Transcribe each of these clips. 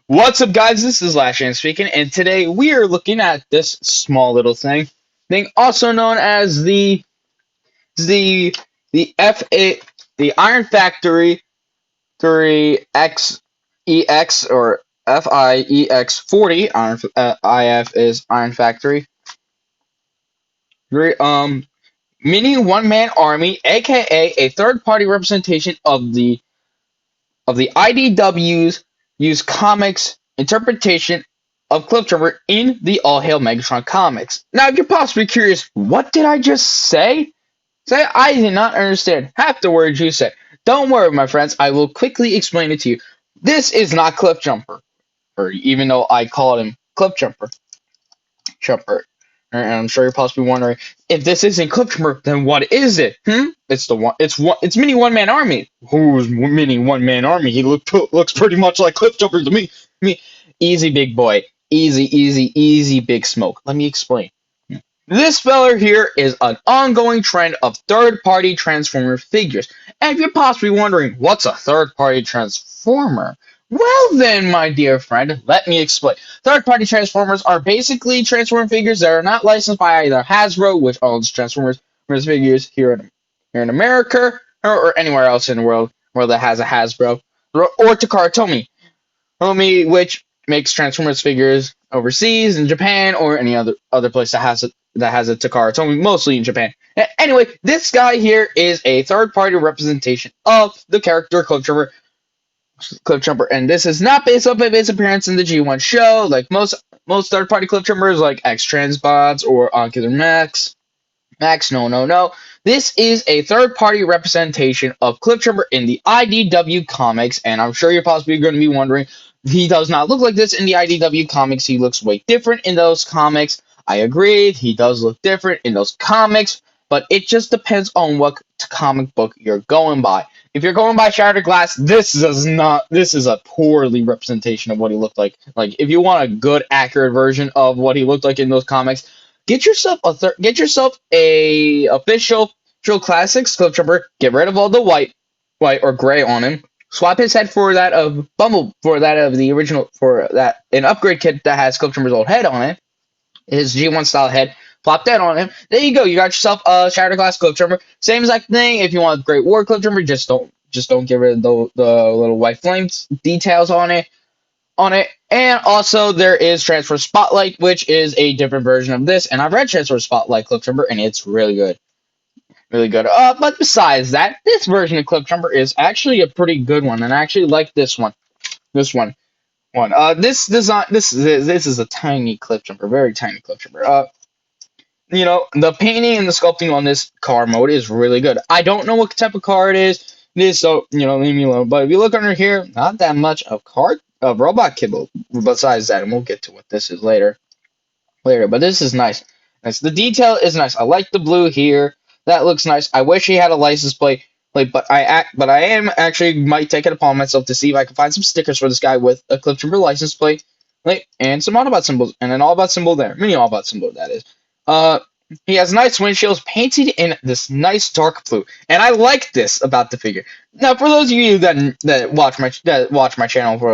What's up, guys? This is Lashan speaking, and today we are looking at this small little thing also known as the F8, the Iron Factory 3XEX or FIEX40. IF is Iron Factory. Mini one-man army, aka a third-party representation of the IDW's use comics interpretation of Cliffjumper in the All Hail Megatron comics. Now, if you're possibly curious, what did I just say? I did not understand half the words you said. Don't worry, my friends, I will quickly explain it to you. This is not Cliffjumper, or even though I call him Cliffjumper. And I'm sure you're possibly wondering, if this isn't Cliffjumper, then what is it? It's mini one man army. Who's mini one man army? He looks pretty much like Cliffjumper to me. Easy, big boy. Easy, big smoke. Let me explain. This feller here is an ongoing trend of third-party Transformer figures. And if you're possibly wondering, what's a third-party Transformer? Well then, my dear friend, let me explain. Third-party Transformers are basically Transformer figures that are not licensed by either Hasbro, which owns Transformers figures here in America, or anywhere else in the world that has a Hasbro, or Takara Tomy, which makes Transformers figures overseas in Japan or any other place that has a Takara Tomy, mostly in Japan. Anyway, this guy here is a third-party representation of the character Cliffjumper, and this is not based off of his appearance in the G1 show, like most third-party Cliffjumpers, like X-Transbots or Ocular Max. No. This is a third-party representation of Cliffjumper in the IDW comics, and I'm sure you're possibly going to be wondering, he does not look like this in the IDW comics. He looks way different in those comics. I agree, he does look different in those comics, but it just depends on what comic book you're going by. If you're going by Shattered Glass, this is a poorly representation of what he looked like. Like, if you want a good, accurate version of what he looked like in those comics, get yourself a official Classics Cliffjumper. Get rid of all the white or gray on him. Swap his head for that of the original, for that an upgrade kit that has Cliffjumper's old head on it. His G1 style head. Plop that on him. There you go. You got yourself a Shattered Glass Cliffjumper. Same exact thing. If you want a Great War Cliffjumper, just don't get rid of the little white flames details on it. And also there is Transfer Spotlight, which is a different version of this. And I've read Transfer Spotlight Cliffjumper, and it's really good. But besides that, this version of Cliffjumper is actually a pretty good one, and I actually like this one. This is a tiny Cliffjumper, very tiny Cliffjumper. The painting and the sculpting on this car mode is really good. I don't know what type of car it is, so leave me alone. But if you look under here, not that much of robot kibble besides that, and we'll get to what this is later. But this is nice. The detail is nice. I like the blue here. That looks nice. I wish he had a license plate, but I am actually might take it upon myself to see if I can find some stickers for this guy with a Cliffjumper license plate, and some Autobot symbols, and an Autobot symbol there, mini Autobot symbol that is. He has nice windshields painted in this nice dark blue, and I like this about the figure. Now, for those of you that watch my channel for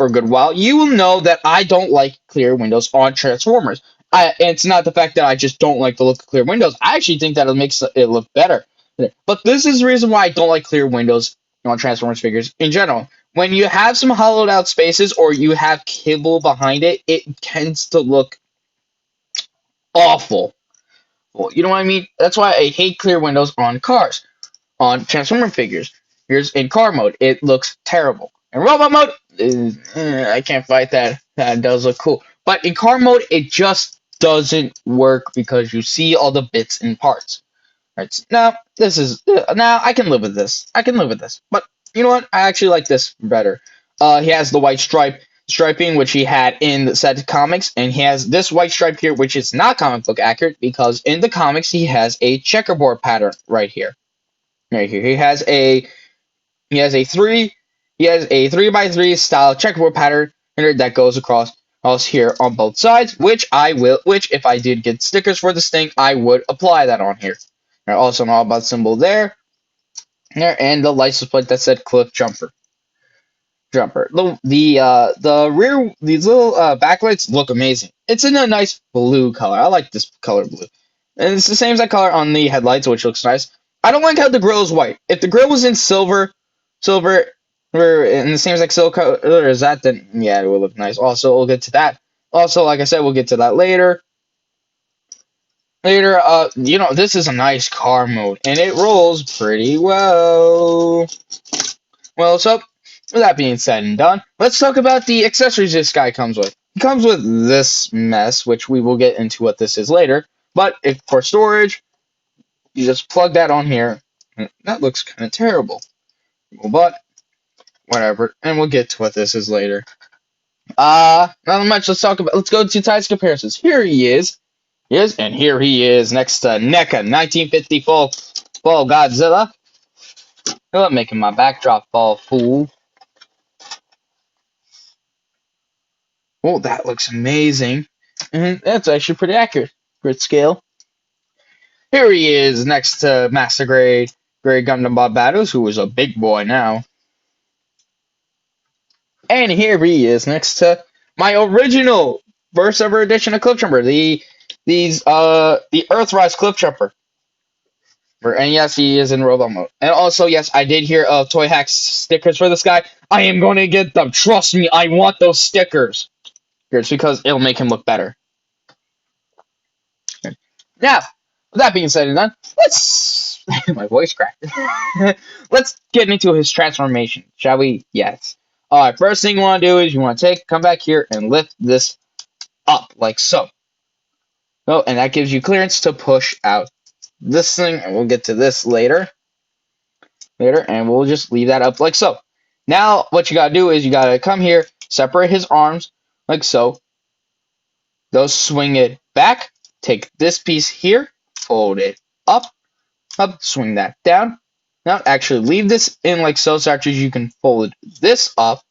a good while, you will know that I don't like clear windows on Transformers. It's not the fact that I just don't like the look of clear windows. I actually think that it makes it look better. But this is the reason why I don't like clear windows on Transformers figures in general. When you have some hollowed out spaces or you have kibble behind it, it tends to look awful. Well, you know what I mean? That's why I hate clear windows on cars, on Transformer figures. Here's in car mode, it looks terrible. In robot mode, I can't fight that. That does look cool. But in car mode, it just doesn't work because you see all the bits and parts. Right? Now I can live with this. But you know what? I actually like this better. He has the white striping, which he had in the set comics, and he has this white stripe here, which is not comic book accurate because in the comics he has a checkerboard pattern right here. He has a 3x3 style checkerboard pattern that goes across here on both sides, which if I did get stickers for this thing, I would apply that on here. There's also an Autobot symbol there, and the license plate that said Cliffjumper. Jumper. The rear, these little backlights look amazing. It's in a nice blue color. I like this color blue, and it's the same exact color on the headlights, which looks nice. I don't like how the grill is white. If the grill was in silver, or in the same exact silver color as that, then yeah, it would look nice. Also, we'll get to that. Also, like I said, we'll get to that later. This is a nice car mode, and it rolls pretty well. Well, so, with that being said and done, let's talk about the accessories this guy comes with. He comes with this mess, which we will get into what this is later, but if for storage, you just plug that on here. That looks kind of terrible, but whatever, and we'll get to what this is later. Not much, let's go to Ty's comparisons. Here he is. Yes, and here he is next to NECA 1954 Fall Godzilla. You're making my backdrop fall, fool. Oh, that looks amazing. And that's actually pretty accurate. Grid scale. Here he is next to Master Grade Gundam Bob Battles, who is a big boy now. And here he is next to my original first ever edition of Cliffjumper, the Earthrise Cliffjumper. And yes, he is in robot mode. And also, yes, I did hear of Toy Hack's stickers for this guy. I am going to get them. Trust me, I want those stickers. It's because it'll make him look better. Now, with that being said and done, let's... my voice cracked. Let's get into his transformation, shall we? Yes. Alright, first thing you want to do is you want to come back here and lift this up, like so. Oh, and that gives you clearance to push out this thing, and we'll get to this later, and we'll just leave that up like so. Now, what you gotta do is you gotta come here, separate his arms, like so. Go swing it back, take this piece here, fold it up, swing that down. Now, actually leave this in like so, such as you can fold this up.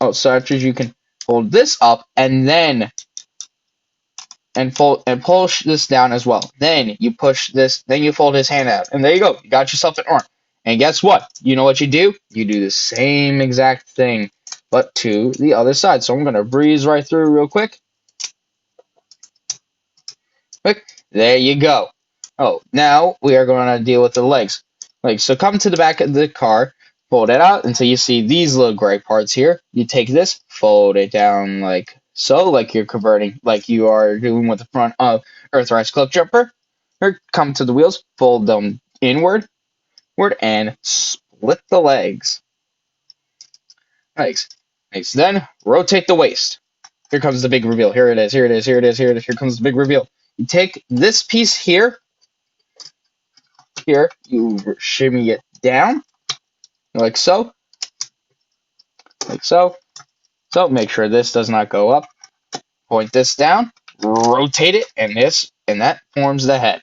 Oh, such as you can fold this up, and then push this down as well. Then you push this, then you fold his hand out, and there you go. You got yourself an arm. And guess what? You know what you do? You do the same exact thing, but to the other side. So I'm gonna breeze right through real quick. There you go. Oh, now we are going to deal with the legs. So come to the back of the car, fold it out until you see these little gray parts here. You take this, fold it down like so, like you're converting, like you are doing with the front of Earthrise Cliffjumper. Or come to the wheels, fold them inward, and split the legs. Legs. Then rotate the waist. Here comes the big reveal. Here it is. Here comes the big reveal. You take this piece here. Here, you shimmy it down, like so. So make sure this does not go up. Point this down, rotate it, and that forms the head.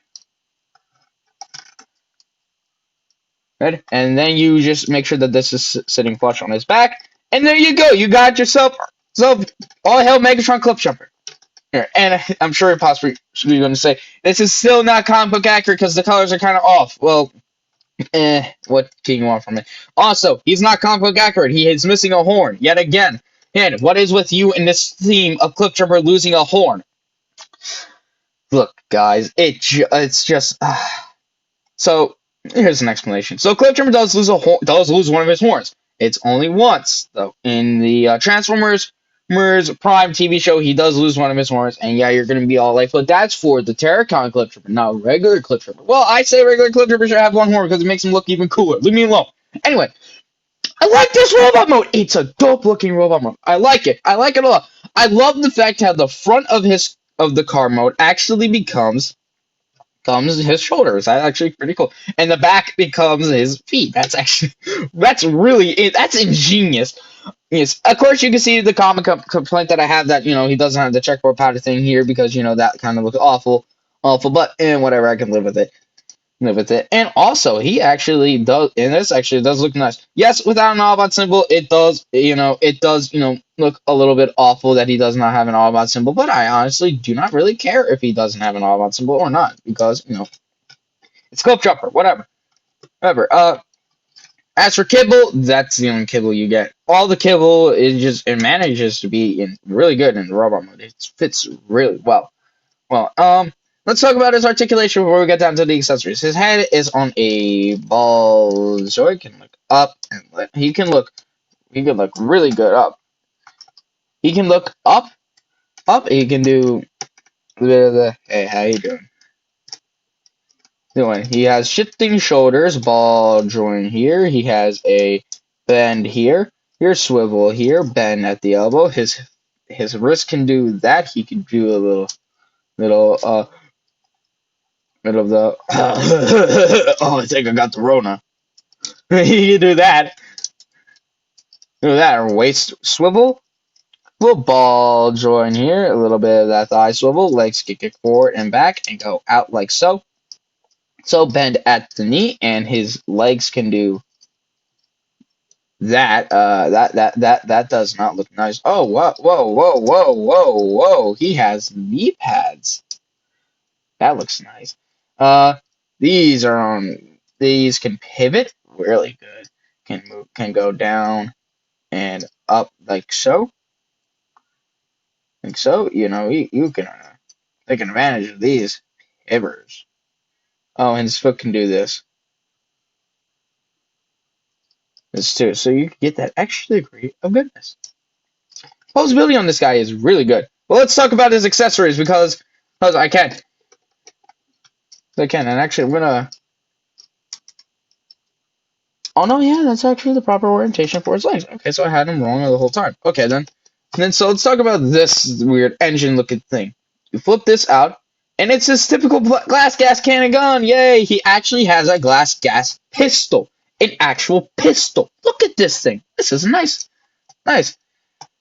Good. And then you just make sure that this is sitting flush on his back, and there you go. You got yourself all hail Megatron Cliffjumper. Here, and I'm sure you're possibly going to say this is still not comic book accurate because the colors are kind of off. Well, what can you want from it? Also, he's not comic book accurate. He is missing a horn yet again. And what is with you in this theme of Cliffjumper losing a horn? Look, guys, it's just so. Here's an explanation. So Cliffjumper does lose one of his horns. It's only once though. In the Transformers Prime TV show, he does lose one of his horns, and yeah, you're gonna be all like, but that's for the Terracon Cliffjumper, not regular Cliffjumper. Well, I say regular Cliffjumper should have one horn because it makes him look even cooler. Leave me alone. Anyway, I like this robot mode. It's a dope looking robot mode. I like it. I like it a lot. I love the fact how the front of the car mode actually becomes his shoulders. That's actually pretty cool. And the back becomes his feet. That's ingenious. Yes, of course you can see the common complaint that I have that, he doesn't have the checkerboard pattern thing here because, that kind of looks awful, but whatever, I can live with it. And also, he actually does, and this actually does look nice. Yes, without an Autobot symbol, it does look a little bit awful that he does not have an Autobot symbol, but I honestly do not really care if he doesn't have an Autobot symbol or not, because, it's Cliffjumper, whatever. As for kibble, that's the only kibble you get. All the kibble it manages to be really good in robot mode. It fits really well. Well, let's talk about his articulation before we get down to the accessories. His head is on a ball, so he can look up and he can look really good up. He can look up. He can do a bit of the hey, how you doing? He has shifting shoulders, ball joint here. He has a bend here. Here's swivel here, bend at the elbow. His wrist can do that. He can do a little bit of the oh, I think I got the Rona. He can do that. Do that. Or waist swivel. Little ball joint here. A little bit of that thigh swivel. Legs can kick forward and back and go out like so. So bend at the knee, and his legs can do that. That does not look nice. Oh, whoa. He has knee pads. That looks nice. These are on. These can pivot really good. Can go down and up like so. Like so. You know, you can take advantage of these pivots. Oh, and his foot can do this. This too. So you can get that extra degree of goodness. Posability on this guy is really good. Well, let's talk about his accessories because I can. And actually, I'm gonna. Oh no, yeah, that's actually the proper orientation for his legs. Okay, so I had him wrong the whole time. Okay, then so let's talk about this weird engine-looking thing. You flip this out, and it's this typical glass gas cannon gun. Yay! He actually has a glass gas pistol, an actual pistol. Look at this thing. This is nice. And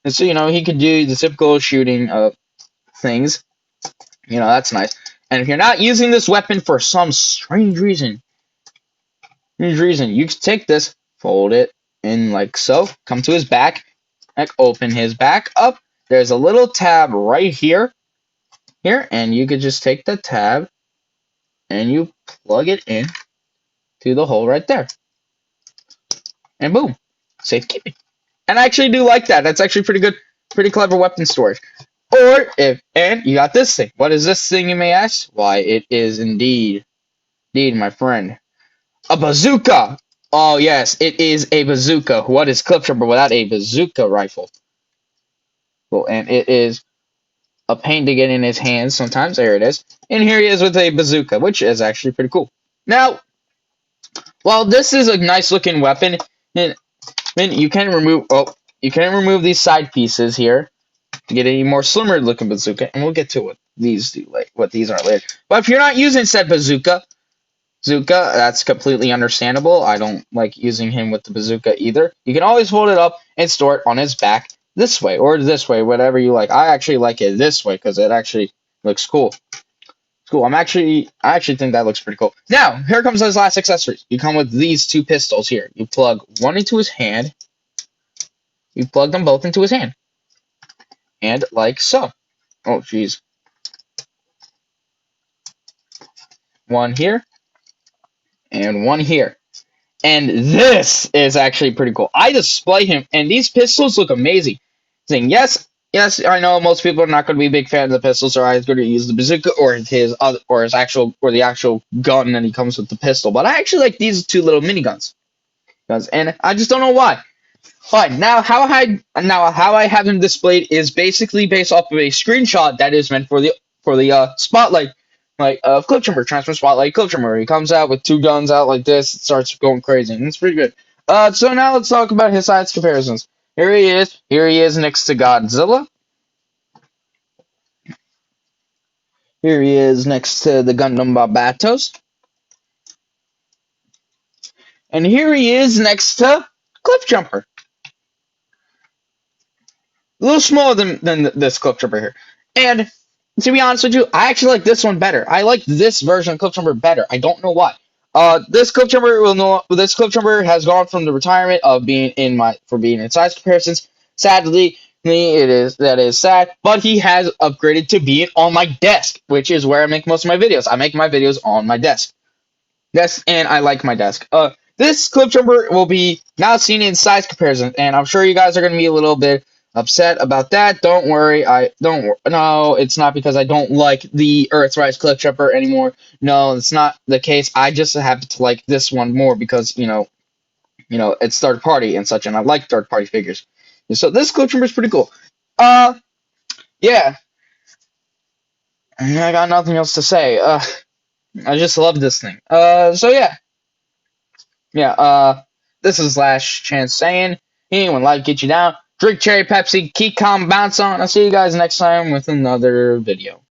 so he could do the typical shooting things. That's nice. And if you're not using this weapon for some strange reason, you can take this, fold it in like so, come to his back, open his back up. There's a little tab right here, and you could just take the tab and you plug it in to the hole right there. And boom, safekeeping. And I actually do like that. That's actually pretty good, pretty clever weapon storage. And you got this thing. What is this thing, you may ask? Why, it is indeed, my friend, a bazooka. Oh yes, it is a bazooka. What is Cliffjumper without a bazooka rifle? Well, and it is a pain to get in his hands sometimes. There it is. And here he is with a bazooka, which is actually pretty cool. Now, while this is a nice looking weapon, you can remove these side pieces here to get a more slimmer looking bazooka, and we'll get to what these do, what these are later. But if you're not using said bazooka, that's completely understandable. I don't like using him with the bazooka either. You can always hold it up and store it on his back this way or this way, whatever you like. I actually like it this way because it actually looks cool. It's cool. I actually think that looks pretty cool. Now, here comes his last accessories. You come with these two pistols here. You plug one into his hand. You plug them both into his hand. And like so. Oh, jeez. One here. And one here. And this is actually pretty cool. I display him, and these pistols look amazing. Saying yes, I know most people are not going to be a big fan of the pistols, or I'm going to use the bazooka or the actual gun, and he comes with the pistol. But I actually like these two little miniguns, and I just don't know why. Fine. Now how I have him displayed is basically based off of a screenshot that is meant for the spotlight. Cliffjumper, transfer spotlight, Cliffjumper. He comes out with two guns out like this. It starts going crazy, and it's pretty good. So now let's talk about his size comparisons. Here he is next to Godzilla. Here he is next to the Gundam Barbatos. And here he is next to Cliffjumper. A little smaller than this Cliffjumper here. And to be honest with you, I actually like this one better. I like this version of Cliffjumper better. I don't know why. This Cliffjumper has gone from the retirement of being in size comparisons. Sadly, that is sad. But he has upgraded to being on my desk, which is where I make most of my videos. I make my videos on my desk. Yes, and I like my desk. this Cliffjumper will be not seen in size comparison, and I'm sure you guys are going to be a little bit upset about that. Don't worry. No, it's not because I don't like the Earthrise Cliffjumper anymore. No, it's not the case. I just happen to like this one more because, it's third party and such, and I like third party figures. And so this Cliffjumper is pretty cool. Yeah. I got nothing else to say. I just love this thing. So yeah. Yeah, this is Last Chance saying, when life gets you down, drink cherry Pepsi, keep calm, bounce on. I'll see you guys next time with another video.